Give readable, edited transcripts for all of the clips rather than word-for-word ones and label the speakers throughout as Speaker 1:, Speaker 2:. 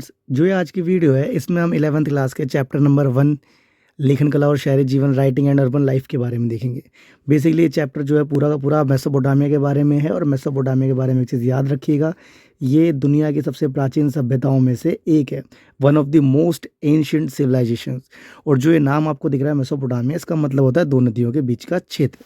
Speaker 1: Friends, जो ये आज की वीडियो है इसमें हम 11th क्लास के चैप्टर नंबर 1 लेखन कला और शहरी जीवन राइटिंग एंड अर्बन लाइफ के बारे में देखेंगे। बेसिकली ये चैप्टर जो है पूरा का पूरा मेसोपोटामिया के बारे में है और मेसोपोटामिया के बारे में एक चीज़ याद रखिएगा, ये दुनिया की सबसे प्राचीन सभ्यताओं में से एक है, one of the most ancient civilizations. और जो ये नाम आपको दिख रहा है मेसोपोटामिया, इसका मतलब होता है दो नदियों के बीच का क्षेत्र।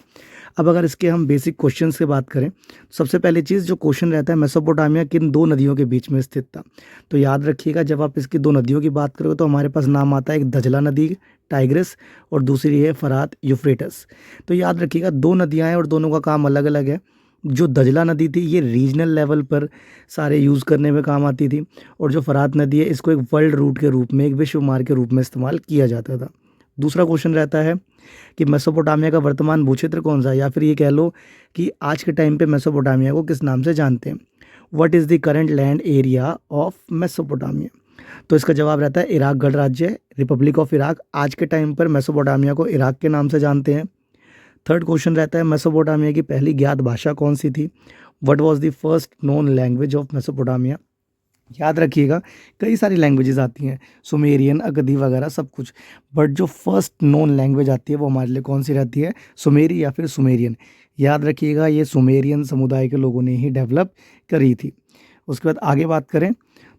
Speaker 1: अब अगर इसके हम बेसिक क्वेश्चंस की बात करें, सबसे पहली चीज़ जो क्वेश्चन रहता है, मेसोपोटामिया किन दो नदियों के बीच में स्थित था। तो याद रखिएगा, जब आप इसकी दो नदियों की बात करोगे तो हमारे पास नाम आता है एक दजला नदी टाइग्रिस और दूसरी है फरात यूफ्रेटस। तो याद रखिएगा दो नदियाँ हैं और दोनों का काम अलग अलग है। जो दजला नदी थी ये रीजनल लेवल पर सारे यूज़ करने में काम आती थी, और जो फरात नदी है इसको एक वर्ल्ड रूट के रूप में, एक विश्व मार्ग के रूप में इस्तेमाल किया जाता था। दूसरा क्वेश्चन रहता है कि मेसोपोटामिया का वर्तमान भूक्षेत्र कौन सा है, या फिर ये कह लो कि आज के टाइम पे मेसोपोटामिया को किस नाम से जानते हैं। What is the current land area of Mesopotamia. तो इसका जवाब रहता है इराक गणराज्य, रिपब्लिक ऑफ इराक। आज के टाइम पर मेसोपोटामिया को इराक के नाम से जानते हैं। थर्ड क्वेश्चन रहता है मेसोपोटामिया की पहली ज्ञात भाषा कौन सी थी। What was the first known language of Mesopotamia. याद रखिएगा कई सारी लैंग्वेजेस आती हैं, सुमेरियन, अगदी वगैरह सब कुछ, बट जो फर्स्ट नोन लैंग्वेज आती है वो हमारे लिए कौन सी रहती है, सुमेरी या फिर सुमेरियन। याद रखिएगा ये सुमेरियन समुदाय के लोगों ने ही डेवलप करी थी। उसके बाद आगे बात करें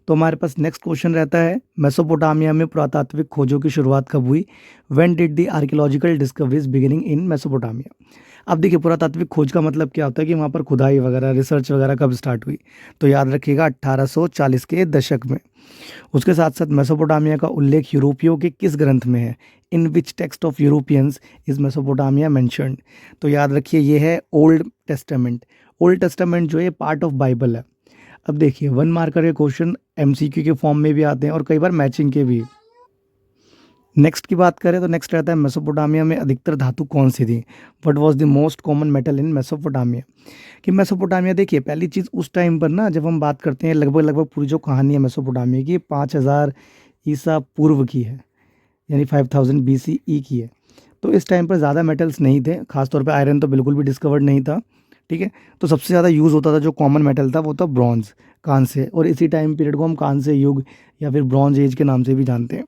Speaker 1: तो हमारे पास नेक्स्ट क्वेश्चन रहता है मेसोपोटामिया में पुरातात्विक खोजों की शुरुआत कब हुई। When did the archaeological discoveries beginning in Mesopotamia. अब देखिए पुरातात्विक खोज का मतलब क्या होता है कि वहाँ पर खुदाई वगैरह, रिसर्च वगैरह कब स्टार्ट हुई। तो याद रखिएगा 1840 के दशक में। उसके साथ साथ मेसोपोटामिया का उल्लेख यूरोपियों के किस ग्रंथ में है। In which text of Europeans is Mesopotamia mentioned. तो याद रखिए ये है ओल्ड टेस्टामेंट। ओल्ड टेस्टामेंट जो है पार्ट ऑफ बाइबल है। अब देखिए 1 मार्कर के क्वेश्चन एमसीक्यू के फॉर्म में भी आते हैं और कई बार मैचिंग के भी। नेक्स्ट की बात करें तो नेक्स्ट रहता है मेसोपोटामिया में अधिकतर धातु कौन सी थी। What was the most common metal in Mesopotamia. कि मेसोपोटामिया देखिए पहली चीज़ उस टाइम पर ना, जब हम बात करते हैं लगभग लगभग पूरी जो कहानी है मेसोपोटामिया की 5000 ईसा पूर्व की है, यानी 5000 BCE की है। तो इस टाइम पर ज़्यादा मेटल्स नहीं थे, खासतौर पे आयरन तो बिल्कुल भी डिस्कवर्ड नहीं था। ठीक है, तो सबसे ज़्यादा यूज़ होता था जो कॉमन मेटल था वो था ब्रॉन्ज, कांस्य, और इसी टाइम पीरियड को हम कांस्य युग या फिर ब्रॉन्ज एज के नाम से भी जानते हैं।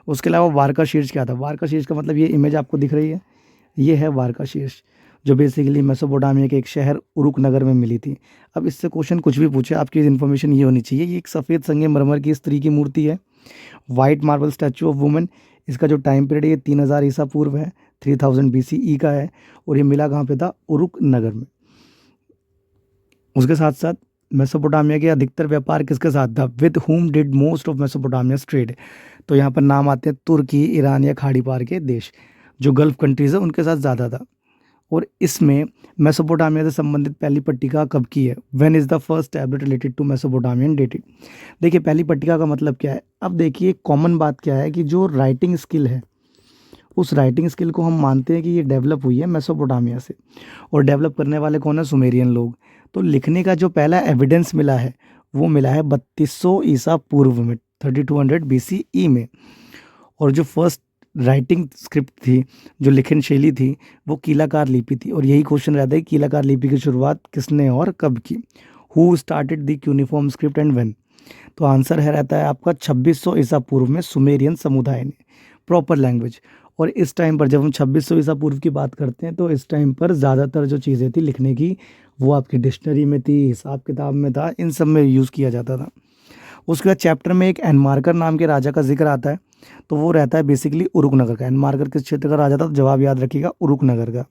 Speaker 1: उसके अलावा वारका शीर्ष क्या था। वारका शीर्ष का मतलब ये इमेज आपको दिख रही है, ये है वारका शीर्ष, जो बेसिकली मेसोपोटामिया के एक शहर उरुक नगर में मिली थी। अब इससे क्वेश्चन कुछ भी पूछे, आपकी इन्फॉर्मेशन ये होनी चाहिए, ये एक सफ़ेद संगमरमर की स्त्री की मूर्ति है, white marble statue of women. इसका जो टाइम पीरियड है ये 3000 ईसा पूर्व है, 3000 BCE का है, और ये मिला कहाँ पे था, उरुक नगर में। उसके साथ साथ मेसोपोटामिया के अधिकतर व्यापार किसके साथ था। With whom did most of Mesopotamia trade. तो यहाँ पर नाम आते हैं तुर्की, ईरान या खाड़ी पार के देश, जो गल्फ कंट्रीज़ है उनके साथ ज़्यादा था। और इसमें मेसोपोटामिया से संबंधित पहली पट्टिका कब की है। When is the first tablet related to Mesopotamian dating. देखिए पहली पट्टिका का मतलब क्या है। अब देखिए कॉमन बात क्या है कि जो राइटिंग स्किल है, उस राइटिंग स्किल को हम मानते हैं कि ये डेवलप हुई है मेसोपोटामिया से, और डेवलप करने वाले कौन है, सुमेरियन लोग। तो लिखने का जो पहला एविडेंस मिला है वो मिला है 3200 ईसा पूर्व में, 3200 BCE में। और जो फर्स्ट राइटिंग स्क्रिप्ट थी, जो लिखन शैली थी, वो कीलाकार लिपि थी। और यही क्वेश्चन रहता है कीलाकार लिपि की शुरुआत किसने और कब की। Who started the cuneiform script and when. तो आंसर है रहता है आपका 2600 ईसा पूर्व में सुमेरियन समुदाय ने प्रॉपर लैंग्वेज। और इस टाइम पर जब हम 2600 ईसा पूर्व की बात करते हैं तो इस टाइम पर ज़्यादातर जो चीज़ें थी लिखने की वो आपकी डिक्शनरी में थी, हिसाब किताब में था, इन सब में यूज़ किया जाता था। उसके बाद चैप्टर में एक एनमार्कर नाम के राजा का जिक्र आता है, तो वो रहता है बेसिकली उरुक नगर का। एनमार्कर किस क्षेत्र का राजा था, तो जवाब याद रखिएगा उरुक नगर का।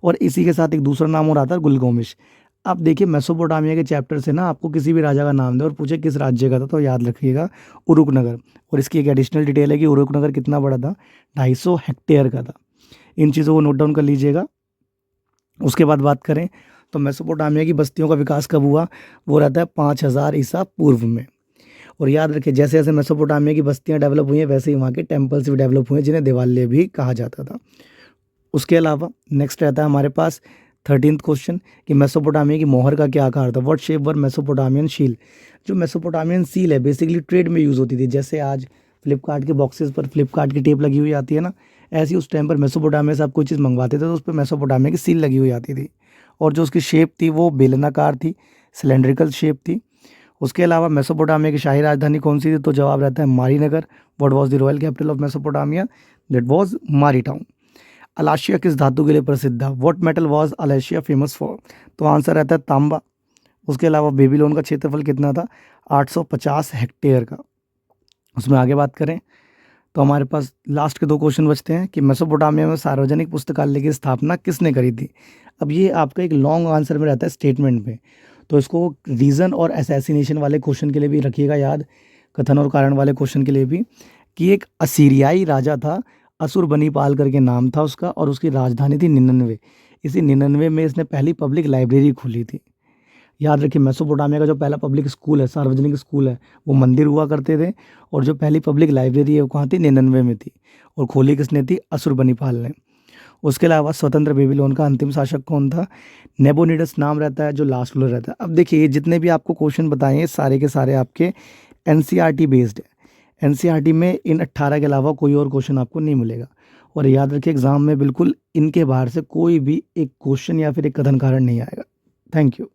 Speaker 1: और इसी के साथ एक दूसरा नाम और आता है गुलगोमिश। अब देखिए मेसोपोटामिया के चैप्टर से ना आपको किसी भी राजा का नाम दे और पूछे किस राज्य का था, तो याद रखिएगा उरुक नगर। और इसकी एक एडिशनल डिटेल है कि उरुक नगर कितना बड़ा था, 250 हेक्टेयर का था। इन चीज़ों को नोट डाउन कर लीजिएगा। उसके बाद बात करें तो मेसोपोटामिया की बस्तियों का विकास कब हुआ, वो रहता है 5000 ईसा पूर्व में। और याद रखिए जैसे जैसे मेसोपोटामिया की बस्तियां डेवलप हुई हैं वैसे ही वहाँ के टेम्पल्स भी डेवलप हुए हैं, जिन्हें देवालय भी कहा जाता था। उसके अलावा नेक्स्ट रहता है हमारे पास 13th क्वेश्चन कि मेसोपोटामिया की मोहर का क्या आकार था। व्हाट शेप वर मेसोपोटामियन शील। जो मेसोपोटामियन सील है बेसिकली ट्रेड में यूज़ होती थी, जैसे आज फ्लिपकार्ट के बॉक्सेस पर फ्लिपकार्ट की टेप लगी हुई आती है ना, ऐसी उस टाइम पर मेसोपोटामिया से आप कोई चीज़ मंगवाते थे तो उस पर मेसोपोटामिया की सील लगी हुई आती थी। और जो उसकी शेप थी वो बेलनाकार थी, सिलेंड्रिकल शेप थी। उसके अलावा मेसोपोटामिया की शाही राजधानी कौन सी थी? तो जवाब रहता है मारीनगर। What was the royal capital of Mesopotamia? That was Mari town. Alashiya किस धातु के लिए प्रसिद्ध है? What metal was Alashiya famous for? तो आंसर रहता है तांबा। उसके अलावा बेबीलोन का क्षेत्रफल कितना था? 850 हेक्टेयर का। उसमें आगे बात करें तो हमारे पास लास्ट के 2 क्वेश्चन बचते हैं कि मेसोपोटामिया में सार्वजनिक पुस्तकालय की स्थापना किसने करी थी? अब ये आपका एक लॉन्ग आंसर में रहता है स्टेटमेंट में, तो इसको रीज़न और असैसिनेशन वाले क्वेश्चन के लिए भी रखिएगा याद, कथन और कारण वाले क्वेश्चन के लिए भी, कि एक असीरियाई राजा था, असुरबनीपाल करके नाम था उसका, और उसकी राजधानी थी निनन्वे। इसी निनन्वे में इसने पहली पब्लिक लाइब्रेरी खोली थी। याद रखिए, मेसोपोटामिया का जो पहला पब्लिक स्कूल है, सार्वजनिक स्कूल है, वो मंदिर हुआ करते थे, और जो पहली पब्लिक लाइब्रेरी है वो कहाँ थी? निनन्वे में थी, और खोली किसने थी? असुरबनीपाल ने। उसके अलावा स्वतंत्र बेबीलोन का अंतिम शासक कौन था? नेबोनिडस नाम रहता है जो लास्ट रूलर रहता है। अब देखिए, ये जितने भी आपको क्वेश्चन बताए हैं सारे के सारे आपके एनसीईआरटी बेस्ड है। एनसीईआरटी में इन 18 के अलावा कोई और क्वेश्चन आपको नहीं मिलेगा। और याद रखिए, एग्जाम में बिल्कुल इनके बाहर से कोई भी एक क्वेश्चन या फिर एक कथन कारण नहीं आएगा। Thank you.